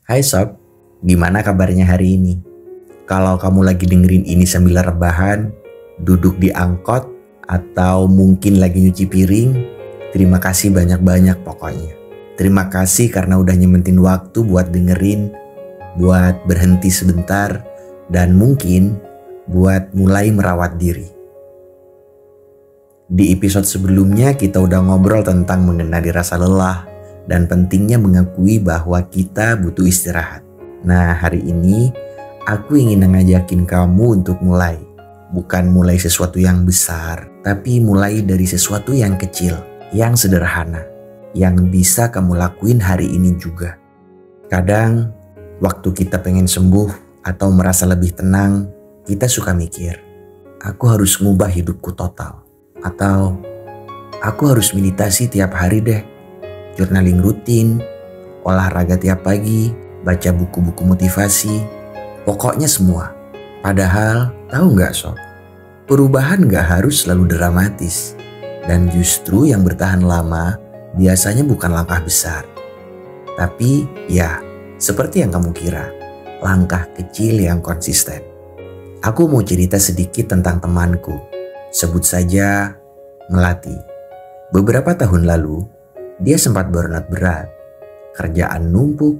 Hai Sob, gimana kabarnya hari ini? Kalau kamu lagi dengerin ini sambil rebahan, duduk di angkot, atau mungkin lagi nyuci piring, terima kasih banyak-banyak pokoknya. Terima kasih karena udah nyementin waktu buat dengerin, buat berhenti sebentar, dan mungkin buat mulai merawat diri. Di episode sebelumnya kita udah ngobrol tentang mengenali rasa lelah, dan pentingnya mengakui bahwa kita butuh istirahat. Nah, hari ini aku ingin ngajakin kamu untuk mulai. Bukan mulai sesuatu yang besar, tapi mulai dari sesuatu yang kecil, yang sederhana, yang bisa kamu lakuin hari ini juga. Kadang, waktu kita pengen sembuh atau merasa lebih tenang, kita suka mikir, aku harus ngubah hidupku total. Atau, aku harus meditasi tiap hari deh. Journaling rutin, olahraga tiap pagi, baca buku-buku motivasi, pokoknya semua. Padahal, tahu nggak Sob? Perubahan nggak harus selalu dramatis. Dan justru yang bertahan lama biasanya bukan langkah besar. Tapi ya, seperti yang kamu kira, langkah kecil yang konsisten. Aku mau cerita sedikit tentang temanku. Sebut saja Melati. Beberapa tahun lalu, dia sempat burnout berat, kerjaan numpuk,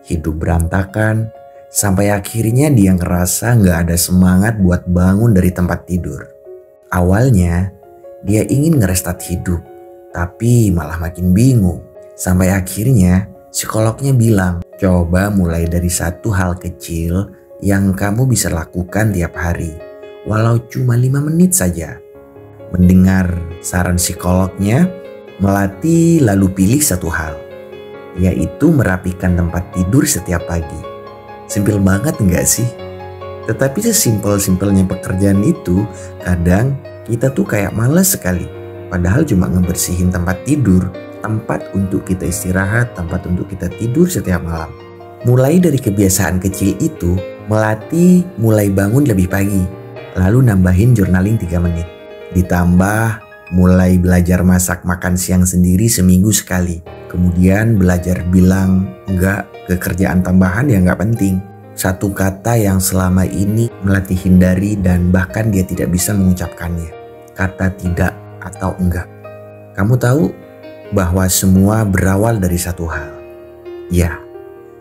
hidup berantakan, sampai akhirnya dia ngerasa gak ada semangat buat bangun dari tempat tidur. Awalnya, dia ingin ngerestat hidup, tapi malah makin bingung. Sampai akhirnya, psikolognya bilang, coba mulai dari satu hal kecil yang kamu bisa lakukan tiap hari, walau cuma 5 menit saja. Mendengar saran psikolognya, Melati lalu pilih satu hal, yaitu merapikan tempat tidur setiap pagi. Simpel banget enggak sih? Tetapi sesimpel-simpelnya pekerjaan itu, kadang kita tuh kayak malas sekali. Padahal cuma ngebersihin tempat tidur, tempat untuk kita istirahat, tempat untuk kita tidur setiap malam. Mulai dari kebiasaan kecil itu, Melati mulai bangun lebih pagi, lalu nambahin journaling 3 menit. Ditambah mulai belajar masak makan siang sendiri seminggu sekali. Kemudian belajar bilang enggak ke kerjaan tambahan yang enggak penting. Satu kata yang selama ini Melati hindari dan bahkan dia tidak bisa mengucapkannya. Kata tidak atau enggak. Kamu tahu bahwa semua berawal dari satu hal. Ya,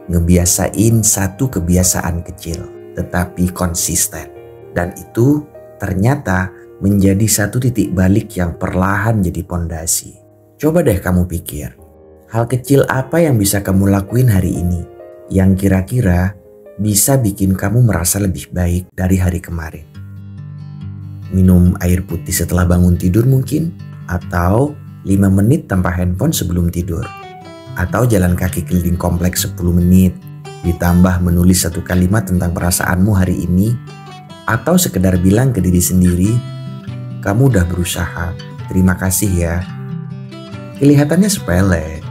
ngebiasain satu kebiasaan kecil tetapi konsisten. Dan itu ternyata menjadi satu titik balik yang perlahan jadi pondasi. Coba deh kamu pikir, hal kecil apa yang bisa kamu lakuin hari ini yang kira-kira bisa bikin kamu merasa lebih baik dari hari kemarin? Minum air putih setelah bangun tidur mungkin? Atau 5 menit tanpa handphone sebelum tidur? Atau jalan kaki keliling kompleks 10 menit? Ditambah menulis satu kalimat tentang perasaanmu hari ini? Atau sekedar bilang ke diri sendiri, kamu udah berusaha, terima kasih ya. Kelihatannya sepele,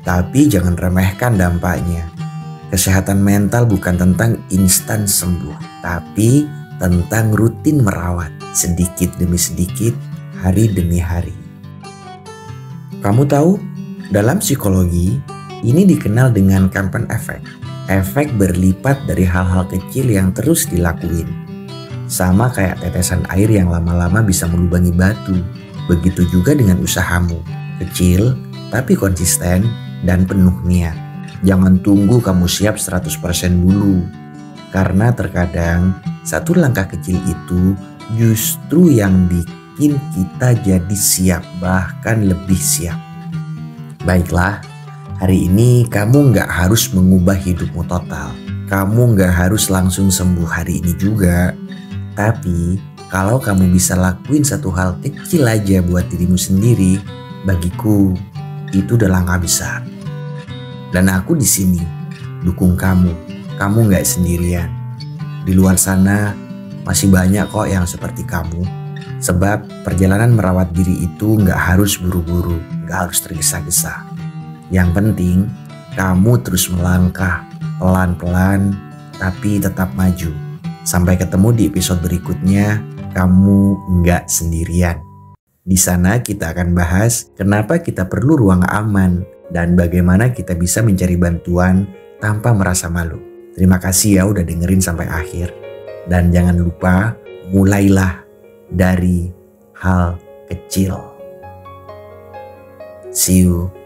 tapi jangan remehkan dampaknya. Kesehatan mental bukan tentang instan sembuh, tapi tentang rutin merawat, sedikit demi sedikit, hari demi hari. Kamu tahu, dalam psikologi, ini dikenal dengan compound effect. Efek berlipat dari hal-hal kecil yang terus dilakuin. Sama kayak tetesan air yang lama-lama bisa melubangi batu. Begitu juga dengan usahamu. Kecil, tapi konsisten dan penuh niat. Jangan tunggu kamu siap 100% dulu. Karena terkadang, satu langkah kecil itu justru yang bikin kita jadi siap, bahkan lebih siap. Baiklah, hari ini kamu gak harus mengubah hidupmu total. Kamu gak harus langsung sembuh hari ini juga. Tapi, kalau kamu bisa lakuin satu hal kecil aja buat dirimu sendiri, bagiku itu udah langkah besar. Dan aku di sini, dukung kamu. Kamu nggak sendirian. Di luar sana masih banyak kok yang seperti kamu. Sebab perjalanan merawat diri itu nggak harus buru-buru, nggak harus tergesa-gesa. Yang penting, kamu terus melangkah pelan-pelan, tapi tetap maju. Sampai ketemu di episode berikutnya, kamu nggak sendirian. Di sana kita akan bahas kenapa kita perlu ruang aman dan bagaimana kita bisa mencari bantuan tanpa merasa malu. Terima kasih ya udah dengerin sampai akhir. Dan jangan lupa, mulailah dari hal kecil. See you